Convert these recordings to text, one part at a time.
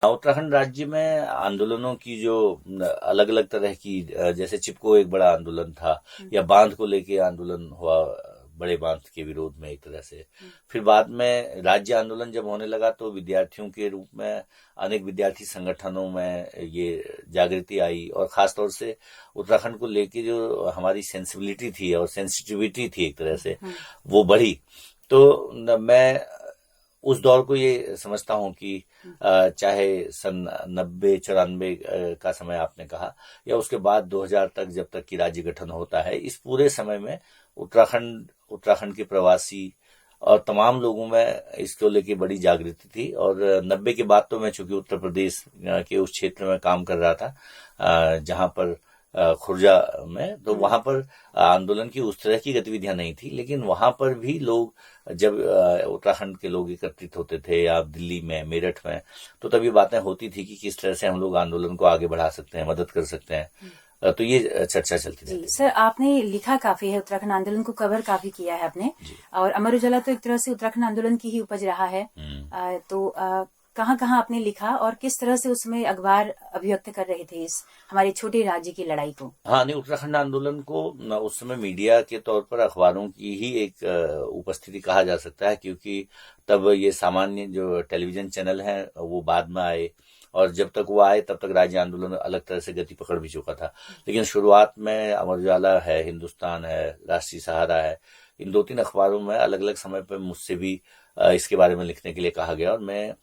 उत्तराखंड राज्य में आंदोलनों की जो अलग अलग तरह की, जैसे चिपको एक बड़ा आंदोलन था, या बांध को लेके आंदोलन हुआ, बड़े बांध के विरोध में एक तरह से। फिर बाद में राज्य आंदोलन जब होने लगा तो विद्यार्थियों के रूप में अनेक विद्यार्थी संगठनों में ये जागृति आई, और खासतौर से उत्तराखंड को लेके जो हमारी सेंसिबिलिटी थी और सेंसिटिविटी थी एक तरह से, वो बढ़ी। तो मैं उस दौर को ये समझता हूँ कि चाहे सन 90-94 का समय आपने कहा, या उसके बाद 2000 तक जब तक कि राज्य गठन होता है, इस पूरे समय में उत्तराखंड के प्रवासी और तमाम लोगों में इसको लेके बड़ी जागृति थी। और 90 के बाद तो मैं चूंकि उत्तर प्रदेश के उस क्षेत्र में काम कर रहा था, जहां पर खुर्जा में, तो वहां पर आंदोलन की उस तरह की गतिविधियां नहीं थी, लेकिन वहां पर भी लोग, जब उत्तराखंड के लोग एकत्रित होते थे या दिल्ली में, मेरठ में, तो तभी बातें होती थी कि किस तरह से हम लोग आंदोलन को आगे बढ़ा सकते हैं, मदद कर सकते हैं। तो ये चर्चा चलती जी थी। सर, आपने लिखा काफी है, उत्तराखंड आंदोलन को कवर काफी किया है आपने, और अमर उजाला तो एक तरह से उत्तराखंड आंदोलन की ही उपज रहा है। तो कहाँ कहाँ आपने लिखा और किस तरह से उसमें अखबार अभिव्यक्त कर रहे थे इस हमारे छोटे राज्य की लड़ाई को? हाँ, नहीं, उत्तराखंड आंदोलन को उस समय मीडिया के तौर पर अखबारों की ही एक उपस्थिति कहा जा सकता है, क्योंकि तब ये सामान्य जो टेलीविजन चैनल हैं वो बाद में आए, और जब तक वो आए तब तक राज्य आंदोलन अलग तरह से गति पकड़ भी चुका था। लेकिन शुरुआत में अमर उजाला है, हिंदुस्तान है, राष्ट्रीय सहारा है, इन 2-3 अखबारों में अलग अलग समय पर मुझसे भी इसके बारे में लिखने के लिए कहा गया, और मैं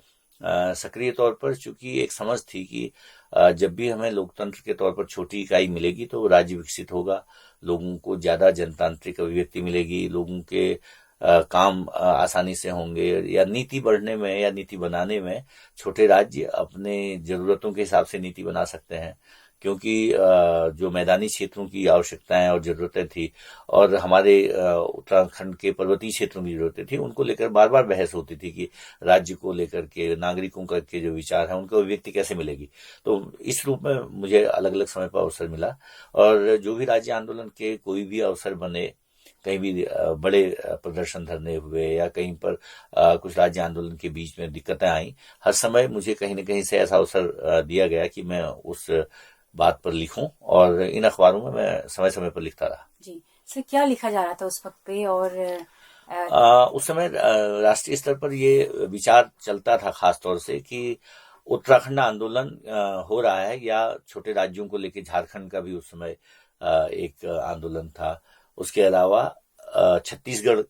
सक्रिय तौर पर, चूंकि एक समझ थी कि जब भी हमें लोकतंत्र के तौर पर छोटी इकाई मिलेगी तो राज्य विकसित होगा, लोगों को ज्यादा जनतांत्रिक अभिव्यक्ति मिलेगी, लोगों के काम आसानी से होंगे, या नीति बढ़ने में या नीति बनाने में छोटे राज्य अपने जरूरतों के हिसाब से नीति बना सकते हैं। क्योंकि जो मैदानी क्षेत्रों की आवश्यकताएं और जरूरतें थी, और हमारे उत्तराखंड के पर्वतीय क्षेत्रों की जरूरतें थी, उनको लेकर बार बार बहस होती थी कि राज्य को लेकर के, नागरिकों का के जो विचार है उनको अभिव्यक्ति कैसे मिलेगी। तो इस रूप में मुझे अलग अलग समय पर अवसर मिला, और जो भी राज्य आंदोलन के कोई भी अवसर बने, कहीं भी बड़े प्रदर्शन धरने हुए, या कहीं पर कुछ राज्य आंदोलन के बीच में दिक्कतें आई, हर समय मुझे कहीं न कहीं से ऐसा अवसर दिया गया कि मैं उस बात पर लिखूं, और इन अखबारों में मैं समय समय पर लिखता रहा। जी सर, क्या लिखा जा रहा था उस वक्त पे? और उस समय राष्ट्रीय स्तर पर ये विचार चलता था खास तौर से कि उत्तराखंड आंदोलन हो रहा है, या छोटे राज्यों को लेकर झारखंड का भी उस समय एक आंदोलन था। उसके अलावा छत्तीसगढ़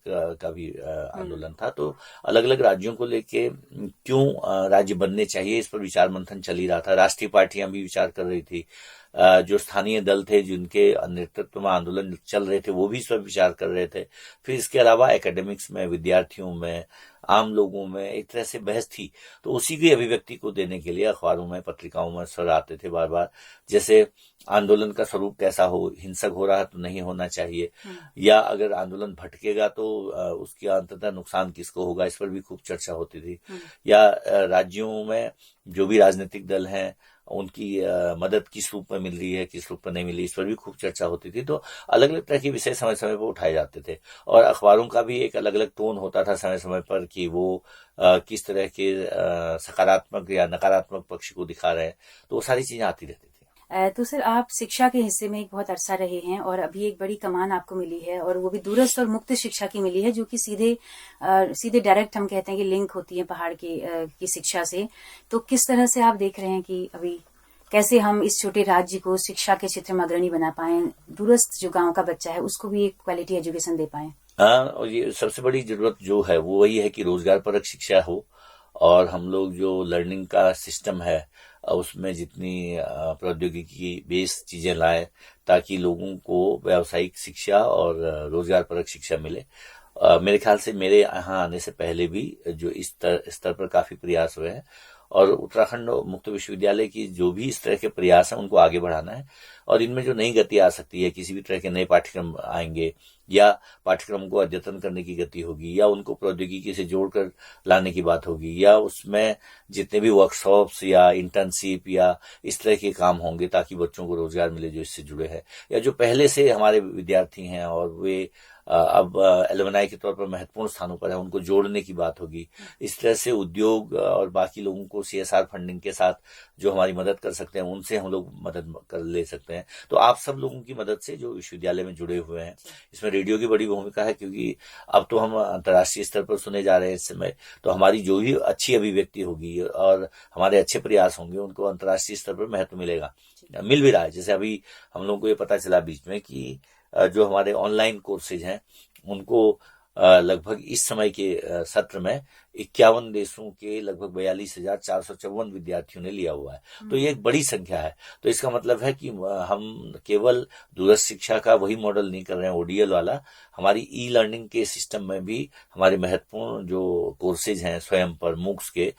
का भी आंदोलन था। तो अलग अलग राज्यों को लेके क्यों राज्य बनने चाहिए, इस पर विचार मंथन चल ही रहा था। राष्ट्रीय पार्टियां भी विचार कर रही थी, जो स्थानीय दल थे जिनके नेतृत्व में आंदोलन चल रहे थे वो भी इस पर विचार कर रहे थे। फिर इसके अलावा एकेडमिक्स में, विद्यार्थियों में, आम लोगों में एक तरह से बहस थी। तो उसी की अभिव्यक्ति को देने के लिए अखबारों में, पत्रिकाओं में स्वर आते थे बार बार, जैसे आंदोलन का स्वरूप कैसा हो, हिंसक हो रहा है तो नहीं होना चाहिए, या अगर आंदोलन भटकेगा तो उसकी अंततः नुकसान किसको होगा, इस पर भी खूब चर्चा होती थी। या राज्यों में जो भी राजनीतिक दल हैं उनकी मदद किस रूप में मिल रही है, किस रूप में नहीं मिल रही, इस पर भी खूब चर्चा होती थी। तो अलग अलग तरह के विषय समय समय पर उठाए जाते थे, और अखबारों का भी एक अलग अलग टोन होता था समय समय पर कि वो किस तरह के सकारात्मक या नकारात्मक पक्ष को दिखा रहे हैं। तो वो सारी चीजें आती रहती थी। तो सर, आप शिक्षा के हिस्से में एक बहुत अरसा रहे हैं, और अभी एक बड़ी कमान आपको मिली है, और वो भी दूरस्थ और मुक्त शिक्षा की मिली है, जो कि सीधे डायरेक्ट हम कहते हैं कि लिंक होती है पहाड़ की शिक्षा से। तो किस तरह से आप देख रहे हैं कि अभी कैसे हम इस छोटे राज्य को शिक्षा के क्षेत्र में अग्रणी बना पाए, दूरस्थ जो गांव का बच्चा है उसको भी एक क्वालिटी एजुकेशन दे पाए? हाँ, और ये सबसे बड़ी जरूरत जो है वो वही है कि रोजगार परक शिक्षा हो, और हम लोग जो लर्निंग का सिस्टम है उसमें जितनी प्रौद्योगिकी बेस्ड चीजें लाए, ताकि लोगों को व्यावसायिक शिक्षा और रोजगार परक शिक्षा मिले। मेरे ख्याल से मेरे यहाँ आने से पहले भी जो इस स्तर पर काफी प्रयास हुए हैं, और उत्तराखंड मुक्त विश्वविद्यालय की जो भी इस तरह के प्रयास हैं उनको आगे बढ़ाना है। और इनमें जो नई गति आ सकती है, किसी भी तरह के नए पाठ्यक्रम आएंगे, या पाठ्यक्रम को अद्यतन करने की गति होगी, या उनको प्रौद्योगिकी से जोड़कर लाने की बात होगी, या उसमें जितने भी वर्कशॉप्स या इंटर्नशिप या इस तरह के काम होंगे ताकि बच्चों को रोजगार मिले जो इससे जुड़े हैं, या जो पहले से हमारे विद्यार्थी हैं और वे अब एलुमनाई के तौर पर महत्वपूर्ण स्थानों पर है, उनको जोड़ने की बात होगी। इस तरह से उद्योग और बाकी लोगों को CSR फंडिंग के साथ जो हमारी मदद कर सकते हैं उनसे हम लोग मदद कर ले सकते हैं। तो आप सब लोगों की मदद से जो विश्वविद्यालय में जुड़े हुए हैं, इसमें रेडियो की बड़ी भूमिका है, क्योंकि अब तो हम अंतर्राष्ट्रीय स्तर पर सुने जा रहे हैं इस समय। तो हमारी जो भी अच्छी अभिव्यक्ति होगी और हमारे अच्छे प्रयास होंगे उनको अंतर्राष्ट्रीय स्तर पर महत्व मिलेगा, मिल भी रहा है। जैसे अभी हम लोगों को ये पता चला बीच में कि जो हमारे ऑनलाइन कोर्सेज हैं उनको लगभग इस समय के सत्र में 51 देशों के लगभग 42,454 विद्यार्थियों ने लिया हुआ है। तो ये एक बड़ी संख्या है। तो इसका मतलब है कि हम केवल दूरस्थ शिक्षा का वही मॉडल नहीं कर रहे हैं ODL वाला, हमारी ई-लर्निंग के सिस्टम में भी हमारे महत्वपूर्ण जो कोर्सेज हैं स्वयं पर MOOCs के,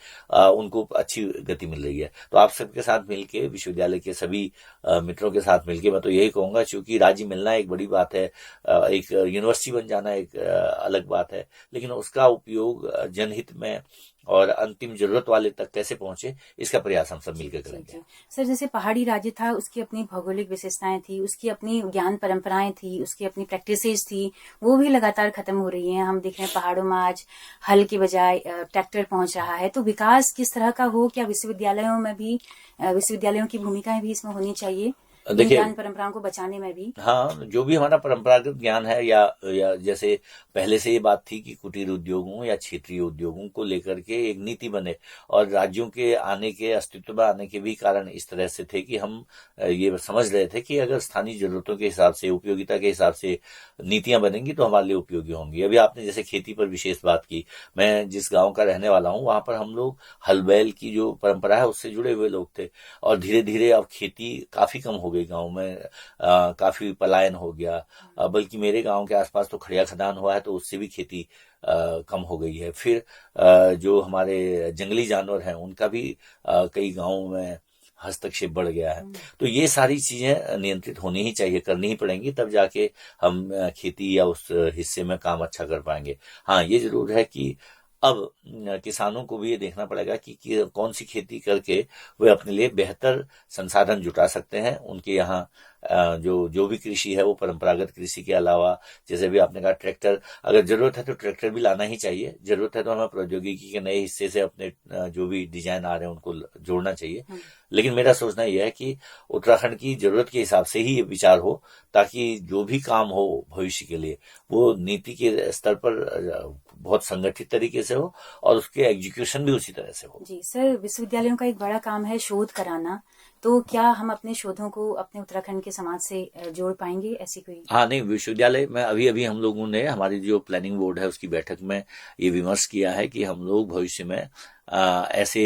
उनको अच्छी गति मिल रही है। तो आप सबके साथ मिलके, विश्वविद्यालय के सभी मित्रों के साथ मिलके, मैं तो यही कहूंगा, क्योंकि राज्य मिलना एक बड़ी बात है, एक यूनिवर्सिटी बन जाना एक अलग बात है, लेकिन उसका उपयोग जनहित में और अंतिम जरूरत वाले तक कैसे पहुंचे, इसका प्रयास हम सब मिलकर करेंगे। सर, जैसे पहाड़ी राज्य था, उसकी अपनी भौगोलिक विशेषताएं थी, उसकी अपनी ज्ञान परंपराएं थी, उसकी अपनी प्रैक्टिसेज थी, वो भी लगातार खत्म हो रही हैं। हम देख रहे हैं पहाड़ों में आज हल के बजाय ट्रैक्टर पहुंच रहा है। तो विकास किस तरह का हो, क्या विश्वविद्यालयों की भूमिकाएं भी इसमें होनी चाहिए, देखिए, ज्ञान परंपराओं को बचाने में भी? हाँ, जो भी हमारा परंपरागत ज्ञान है, या जैसे पहले से ये बात थी कि कुटीर उद्योगों या क्षेत्रीय उद्योगों को लेकर के एक नीति बने, और राज्यों के आने के, अस्तित्व में आने के भी कारण इस तरह से थे कि हम ये समझ रहे थे कि अगर स्थानीय जरूरतों के हिसाब से, उपयोगिता के हिसाब से नीतियां बनेंगी तो हमारे लिए उपयोगी होंगी। अभी आपने जैसे खेती पर विशेष बात की, मैं जिस गाँव का रहने वाला हूँ वहां पर हम लोग हल बैल की जो परंपरा है उससे जुड़े हुए लोग थे, और धीरे धीरे अब खेती काफी कम हो गई गाँव में, काफी पलायन हो गया। बल्कि मेरे गांव के आसपास तो खड़िया खदान हुआ है, तो उससे भी खेती कम हो गई है। फिर जो हमारे जंगली जानवर हैं उनका भी कई गांवों में हस्तक्षेप बढ़ गया है। तो ये सारी चीजें नियंत्रित होनी ही चाहिए, करनी ही पड़ेंगी, तब जाके हम खेती या उस हिस्से में काम अच्छा कर पाएंगे। हाँ, ये जरूर है कि अब किसानों को भी ये देखना पड़ेगा कि कौन सी खेती करके वे अपने लिए बेहतर संसाधन जुटा सकते हैं। उनके यहाँ जो भी कृषि है वो परंपरागत कृषि के अलावा, जैसे भी आपने कहा ट्रैक्टर, अगर जरूरत है तो ट्रैक्टर भी लाना ही चाहिए। जरूरत है तो हमें प्रौद्योगिकी के नए हिस्से से अपने जो भी डिजाइन आ रहे हैं उनको जोड़ना चाहिए। लेकिन मेरा सोचना यह है कि उत्तराखंड की जरूरत के हिसाब से ही ये विचार हो, ताकि जो भी काम हो भविष्य के लिए वो नीति के स्तर पर बहुत संगठित तरीके से हो और उसके एग्जीक्यूशन भी उसी तरह से हो। जी सर, विश्वविद्यालयों का एक बड़ा काम है शोध कराना, तो क्या हम अपने शोधों को अपने उत्तराखंड के समाज से जोड़ पाएंगे, ऐसी कोई? हाँ, नहीं, विश्वविद्यालय में अभी हम लोगों ने, हमारी जो प्लानिंग बोर्ड है उसकी बैठक में ये विमर्श किया है कि हम लोग भविष्य में ऐसे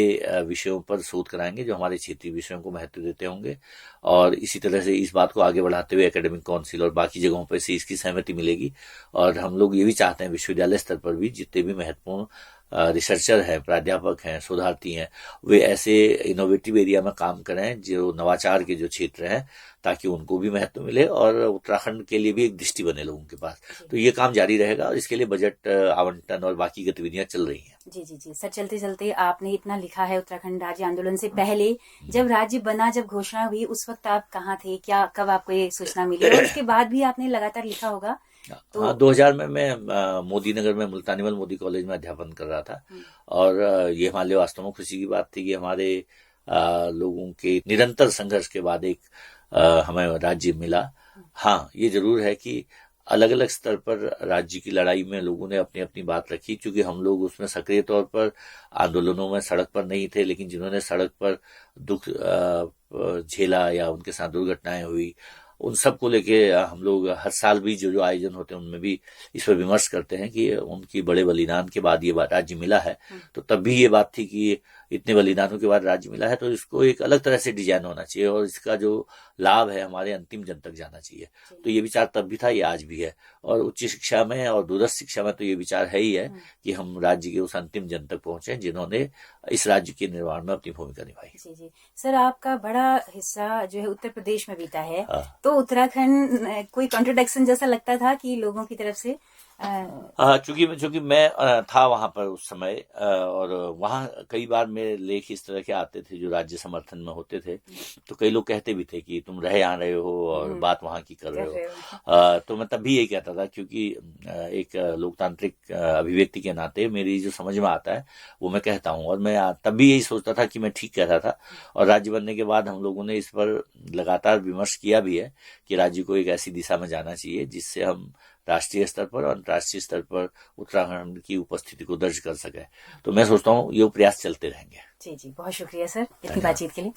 विषयों पर शोध कराएंगे जो हमारे क्षेत्रीय विषयों को महत्व देते होंगे, और इसी तरह से इस बात को आगे बढ़ाते हुए एकेडमिक काउंसिल और बाकी जगहों पर से इसकी सहमति मिलेगी। और हम लोग ये भी चाहते हैं विश्वविद्यालय स्तर पर भी जितने भी महत्वपूर्ण रिसर्चर हैं, प्राध्यापक हैं, शोधार्थी हैं, वे ऐसे इनोवेटिव एरिया में काम करें जो नवाचार के जो क्षेत्र हैं, ताकि उनको भी महत्व मिले और उत्तराखंड के लिए भी एक दृष्टि बने लोगों के पास। तो ये काम जारी रहेगा और इसके लिए बजट आवंटन और बाकी गतिविधियां चल रही हैं। जी जी जी सर, चलते चलते आपने इतना लिखा है उत्तराखंड राज्य आंदोलन से पहले, जब राज्य बना, जब घोषणा हुई, उस वक्त आप कहाँ थे, क्या कब आपको ये सूचना मिली? और उसके बाद भी आपने लगातार लिखा होगा। तो हाँ, 2000 में मैं मोदी नगर में मुल्तानीमल मोदी कॉलेज में अध्यापन कर रहा था, और ये हमारे लिए वास्तव में खुशी की बात थी कि हमारे लोगों के निरंतर संघर्ष के बाद एक हमें राज्य मिला। हाँ, ये जरूर है कि अलग अलग स्तर पर राज्य की लड़ाई में लोगों ने अपनी अपनी बात रखी, क्योंकि हम लोग उसमें सक्रिय तौर पर आंदोलनों में सड़क पर नहीं थे, लेकिन जिन्होंने सड़क पर दुख झेला या उनके साथ दुर्घटनाएं हुई, उन सब को लेके हम लोग हर साल भी जो आयोजन होते हैं उनमें भी इस पर विमर्श करते हैं कि उनकी बड़े बलिदान के बाद ये राज्य मिला है। तो तब भी ये बात थी कि इतने बलिदानों के बाद राज्य मिला है, तो इसको एक अलग तरह से डिजाइन होना चाहिए और इसका जो लाभ है हमारे अंतिम जन तक जाना चाहिए। तो ये विचार तब भी था, ये आज भी है। और उच्च शिक्षा में और दूरस्थ शिक्षा में तो ये विचार है ही है कि हम राज्य के उस अंतिम जन तक पहुंचे जिन्होंने इस राज्य के निर्माण में अपनी भूमिका निभाई। जी जी सर, आपका बड़ा हिस्सा जो है उत्तर प्रदेश में बीता है, हाँ। तो उत्तराखंड कोई कॉन्ट्रोडिक्शन जैसा लगता था कि लोगों की तरफ से? चूंकि मैं था वहां पर उस समय, और वहां कई बार मेरे लेख इस तरह के आते थे जो राज्य समर्थन में होते थे, तो कई लोग कहते भी थे कि तुम यहाँ रहे हो और बात वहां की कर रहे हो। तो मैं तब भी यही कहता था, क्योंकि एक लोकतांत्रिक अभिव्यक्ति के नाते मेरी जो समझ में आता है वो मैं कहता हूँ, और मैं तब भी यही सोचता था कि मैं ठीक कह रहा था। और राज्य बनने के बाद हम लोगों ने इस पर लगातार विमर्श किया भी है कि राज्य को एक ऐसी दिशा में जाना चाहिए जिससे हम राष्ट्रीय स्तर पर और अंतर्राष्ट्रीय स्तर पर उत्तराखंड की उपस्थिति को दर्ज कर सके। तो मैं सोचता हूँ ये प्रयास चलते रहेंगे। जी जी, बहुत शुक्रिया सर इतनी बातचीत के लिए।